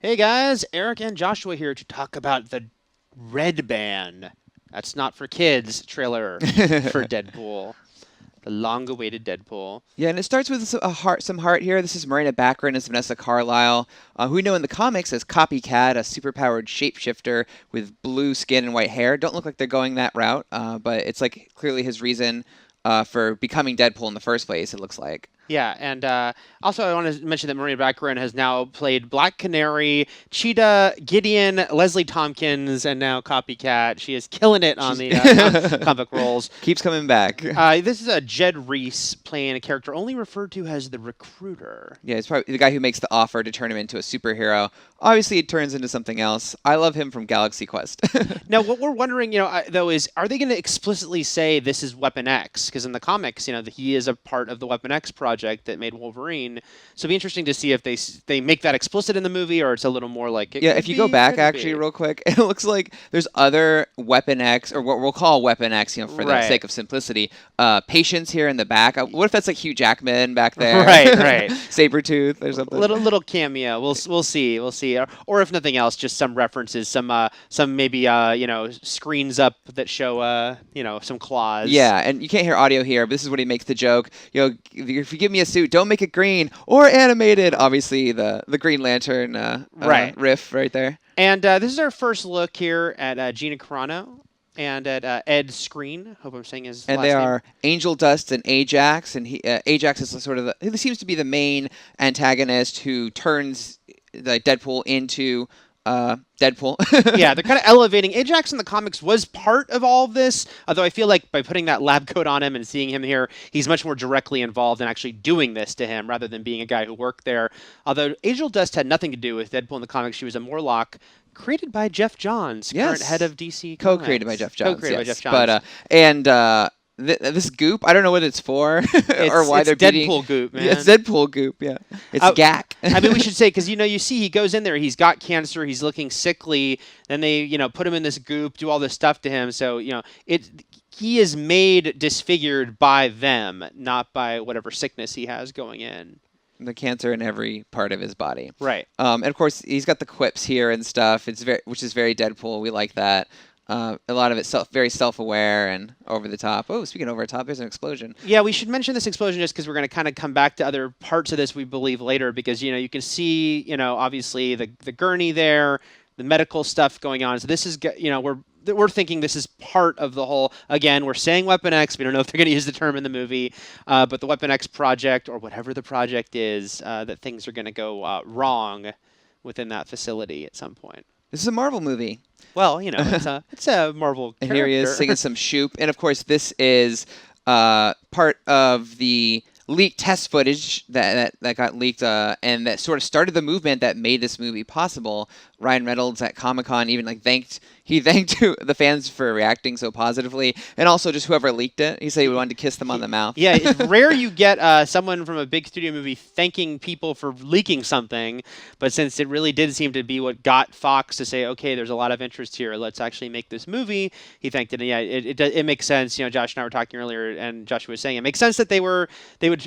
Hey guys, Eric and Joshua here to talk about the Red Band. That's not for kids trailer for Deadpool. The long-awaited Deadpool. Yeah, and it starts with some heart here. This is Marina Baccarin as Vanessa Carlyle, who we know in the comics as Copycat, a superpowered shapeshifter with blue skin and white hair. Don't look like they're going that route, but it's like clearly his reason for becoming Deadpool in the first place, it looks like. Yeah, and also I want to mention that Maria Baccarin has now played Black Canary, Cheetah, Gideon, Leslie Tompkins, and now Copycat. She is killing it on She's the comic roles. keeps coming back. This is a Jed Reese playing a character only referred to as the Recruiter. Yeah, it's probably the guy who makes the offer to turn him into a superhero. Obviously, it turns into something else. I love him from Galaxy Quest. Now, what we're wondering, though, is are they going to explicitly say this is Weapon X? Because in the comics, he is a part of the Weapon X project that made Wolverine. So it'd be interesting to see if they make that explicit in the movie, or it's a little more like Yeah, if you go back actually real quick, it looks like there's other Weapon X, or what we'll call Weapon X, for the sake of simplicity. Patience here in the back. What if that's like Hugh Jackman back there? Right. Sabretooth or something. Little cameo. We'll see. Or if nothing else, just some references, some maybe screens up that show some claws. Yeah, and you can't hear audio here, but this is when he makes the joke. If you give me a suit, don't make it green or animated. Obviously, the Green Lantern riff right there. And this is our first look here at Gina Carano and at Ed Skrein. Hope I'm saying his and last they name. are Angel Dust and Ajax, and Ajax is he seems to be the main antagonist who turns the Deadpool into Deadpool. Yeah, they're kind of elevating. Ajax in the comics was part of all of this, although I feel like by putting that lab coat on him and seeing him here, he's much more directly involved in actually doing this to him rather than being a guy who worked there. Although Angel Dust had nothing to do with Deadpool in the comics. She was a Morlock created by Jeff Johns, current head of DC Comics. Co-created by Jeff Johns. Co-created by Jeff Johns. But, this goop, I don't know what it's for or why they're beating. Deadpool goop, man. Yeah, it's Deadpool goop, yeah. It's gack. I mean, we should say, because, you see he goes in there, he's got cancer, he's looking sickly, then they, put him in this goop, do all this stuff to him. So, he is made disfigured by them, not by whatever sickness he has going in. The cancer in every part of his body. Right. And of course, he's got the quips here and stuff, which is very Deadpool. We like that. A lot of it very self-aware and over the top. Oh, speaking of over the top, there's an explosion. Yeah, we should mention this explosion just because we're going to kind of come back to other parts of this, we believe, later, because, you can see, obviously the gurney there, the medical stuff going on. So this is, we're thinking this is part of the whole, again, we're saying Weapon X. We don't know if they're going to use the term in the movie, but the Weapon X project, or whatever the project is, that things are going to go wrong within that facility at some point. This is a Marvel movie. Well, it's a Marvel character. And here he is singing some Shoop. And, of course, this is part of the leaked test footage that got leaked and that sort of started the movement that made this movie possible. Ryan Reynolds at Comic-Con even thanked the fans for reacting so positively, and also just whoever leaked it. He said he wanted to kiss them on the mouth. Yeah, it's rare you get someone from a big studio movie thanking people for leaking something, but since it really did seem to be what got Fox to say, okay, there's a lot of interest here, let's actually make this movie, he thanked it. And yeah, it makes sense. Josh and I were talking earlier, and Joshua was saying it makes sense that they would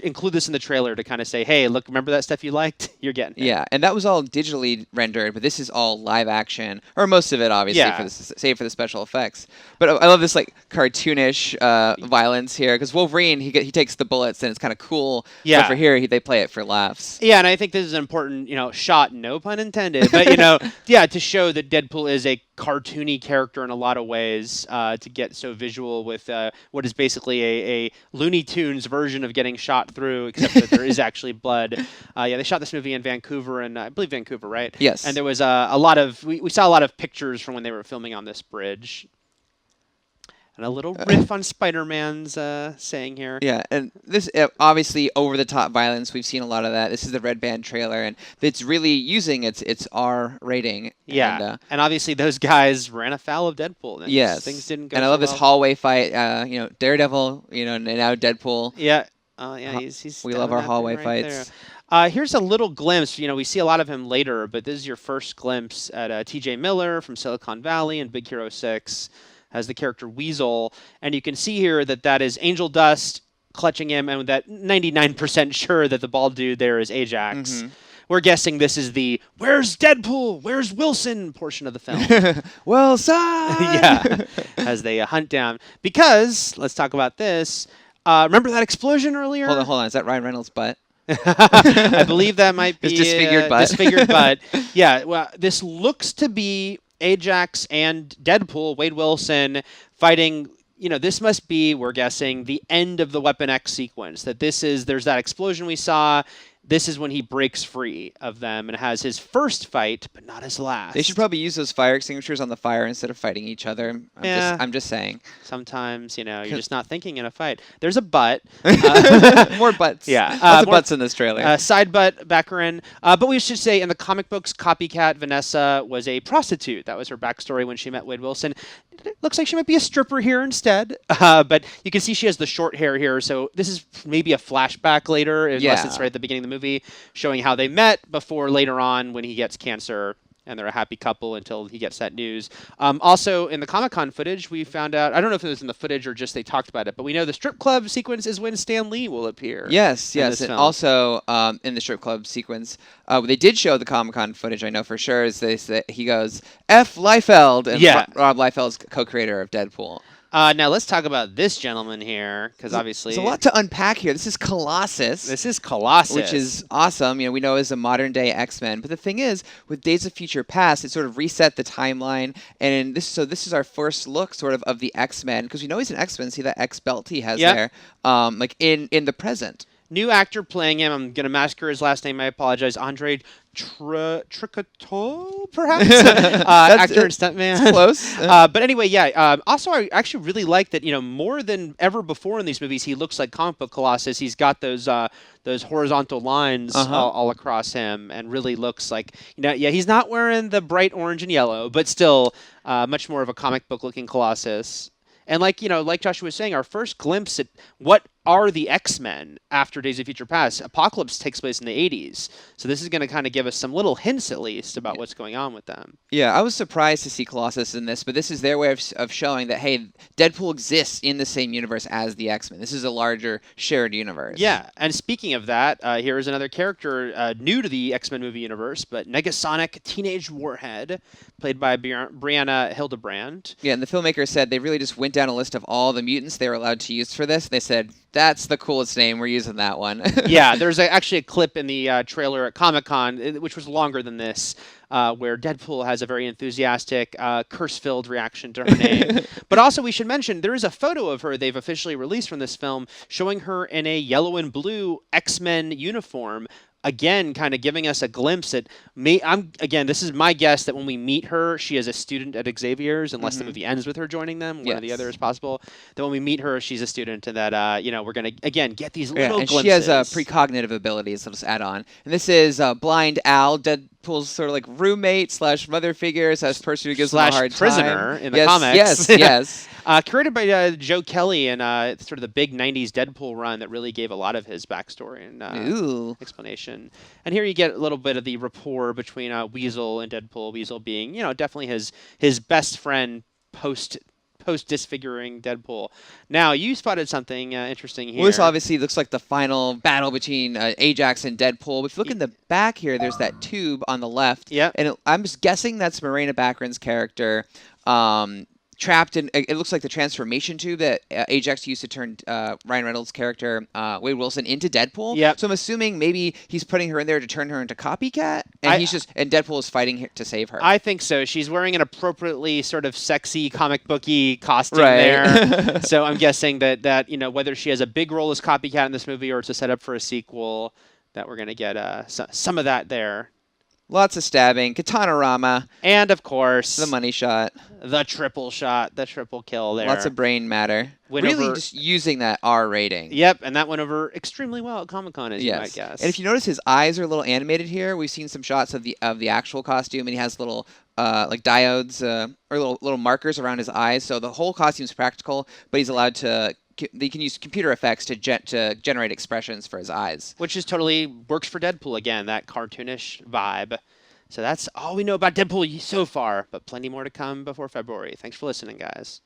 include this in the trailer to kind of say, hey, look, remember that stuff you liked? You're getting it. Yeah, and that was all digitally rendered, but this is all live action, or most of it, obviously, save for the special effects. But I love this cartoonish violence here, because Wolverine, he takes the bullets and it's kind of cool. Yeah. But for here, they play it for laughs. Yeah, and I think this is an important, shot, no pun intended, but to show that Deadpool is a cartoony character in a lot of ways, to get so visual with what is basically a Looney Tunes version of getting shot through, except that there is actually blood. They shot this movie in Vancouver, and I believe Vancouver, right? Yes. And there was a lot of, we saw a lot of pictures from when they were filming on this bridge. And a little riff on Spider-Man's saying here. Yeah, and this obviously over-the-top violence. We've seen a lot of that. This is the Red Band trailer, and it's really using its R rating. Yeah, and obviously those guys ran afoul of Deadpool. And yes, things didn't go. And I love this hallway fight. Daredevil. And now Deadpool. Yeah, he's. We love our hallway fights. Here's a little glimpse. We see a lot of him later, but this is your first glimpse at T.J. Miller from Silicon Valley and Big Hero 6. As the character Weasel, and you can see here that is Angel Dust clutching him, and that 99% sure that the bald dude there is Ajax. Mm-hmm. we're guessing this is the "Where's Deadpool? Where's Wilson?" portion of the film. Well, son. Yeah, as they hunt down. Because let's talk about this. Remember that explosion earlier? Hold on. Is that Ryan Reynolds' butt? I believe that might be His disfigured butt. Disfigured butt. Yeah. Well, this looks to be Ajax and Deadpool, Wade Wilson, fighting. This must be, we're guessing, the end of the Weapon X sequence. There's that explosion we saw. This is when he breaks free of them and has his first fight, but not his last. They should probably use those fire extinguishers on the fire instead of fighting each other. I'm just saying. Sometimes, you're just not thinking in a fight. There's a butt. More butts. Yeah. Lots of butts in this trailer. Side butt, Baccarin. But we should say in the comic books, Copycat Vanessa was a prostitute. That was her backstory when she met Wade Wilson. It looks like she might be a stripper here instead. But you can see she has the short hair here. So this is maybe a flashback later, unless it's right at the beginning of the movie, showing how they met before later on when he gets cancer. And they're a happy couple until he gets that news. Also, in the Comic-Con footage, we found out, I don't know if it was in the footage or just they talked about it, but we know the strip club sequence is when Stan Lee will appear. Yes. And also, in the strip club sequence, they did show the Comic-Con footage, I know for sure, is he goes, F. Liefeld, and Rob Liefeld's co-creator of Deadpool. Now let's talk about this gentleman here, because obviously there's a lot to unpack here. This is Colossus. Which is awesome. We know as a modern day X-Men. But the thing is, with Days of Future Past, it sort of reset the timeline. And this is our first look, sort of the X-Men, because we know he's an X-Men. See that X belt he has there, like in the present. New actor playing him. I'm gonna massacre his last name. I apologize. Andre Tricoteau, perhaps. Actor and stuntman. Close. But anyway, yeah. Also, I actually really like that. More than ever before in these movies, he looks like comic book Colossus. He's got those horizontal lines all across him, and really looks like he's not wearing the bright orange and yellow, but still much more of a comic book looking Colossus. And like Joshua was saying, our first glimpse at what are the X-Men after Days of Future Past. Apocalypse takes place in the 80s. So this is going to kind of give us some little hints, at least, about what's going on with them. Yeah, I was surprised to see Colossus in this, but this is their way of showing that, hey, Deadpool exists in the same universe as the X-Men. This is a larger shared universe. Yeah, and speaking of that, here is another character new to the X-Men movie universe, but Negasonic Teenage Warhead, played by Brianna Hildebrand. Yeah, and the filmmaker said they really just went down a list of all the mutants they were allowed to use for this. They said, that's the coolest name. We're using that one. Yeah, there's actually a clip in the trailer at Comic-Con, which was longer than this, where Deadpool has a very enthusiastic, curse-filled reaction to her name. But also, we should mention, there is a photo of her they've officially released from this film showing her in a yellow and blue X-Men uniform. Again, kind of giving us a glimpse at this is my guess that when we meet her, she is a student at Xavier's, unless the movie ends with her joining them. One or the other is possible. That when we meet her, she's a student, and that we're gonna again get these little and glimpses. She has precognitive abilities. I'll just add on. And this is Blind Al, Deadpool's sort of like roommate / mother figure / person who gives him a hard prisoner time. In the comics. Yes. Curated by Joe Kelly and sort of the big 90s Deadpool run that really gave a lot of his backstory and explanation. And here you get a little bit of the rapport between Weasel and Deadpool. Weasel being, definitely his best friend post disfiguring Deadpool. Now, you spotted something interesting here. Well, this obviously looks like the final battle between Ajax and Deadpool. If you look in the back here, there's that tube on the left. Yeah. And I'm just guessing that's Morena Baccarin's character. Trapped in, it looks like the transformation tube that Ajax used to turn Ryan Reynolds' character, Wade Wilson, into Deadpool. Yep. So I'm assuming maybe he's putting her in there to turn her into Copycat, and and Deadpool is fighting to save her. I think so. She's wearing an appropriately sort of sexy comic booky costume there. So I'm guessing that whether she has a big role as Copycat in this movie or it's a setup for a sequel, that we're going to get some of that there. Lots of stabbing, Katana-rama. And, of course, the money shot. The triple shot, the triple kill there. Lots of brain matter. Just using that R rating. Yep, and that went over extremely well at Comic-Con, as you might guess. And if you notice, his eyes are a little animated here. We've seen some shots of the actual costume, and he has little like diodes or little markers around his eyes. So the whole costume's practical, but he's allowed to... They can use computer effects to generate expressions for his eyes. Which is totally works for Deadpool again, that cartoonish vibe. So that's all we know about Deadpool so far, but plenty more to come before February. Thanks for listening, guys.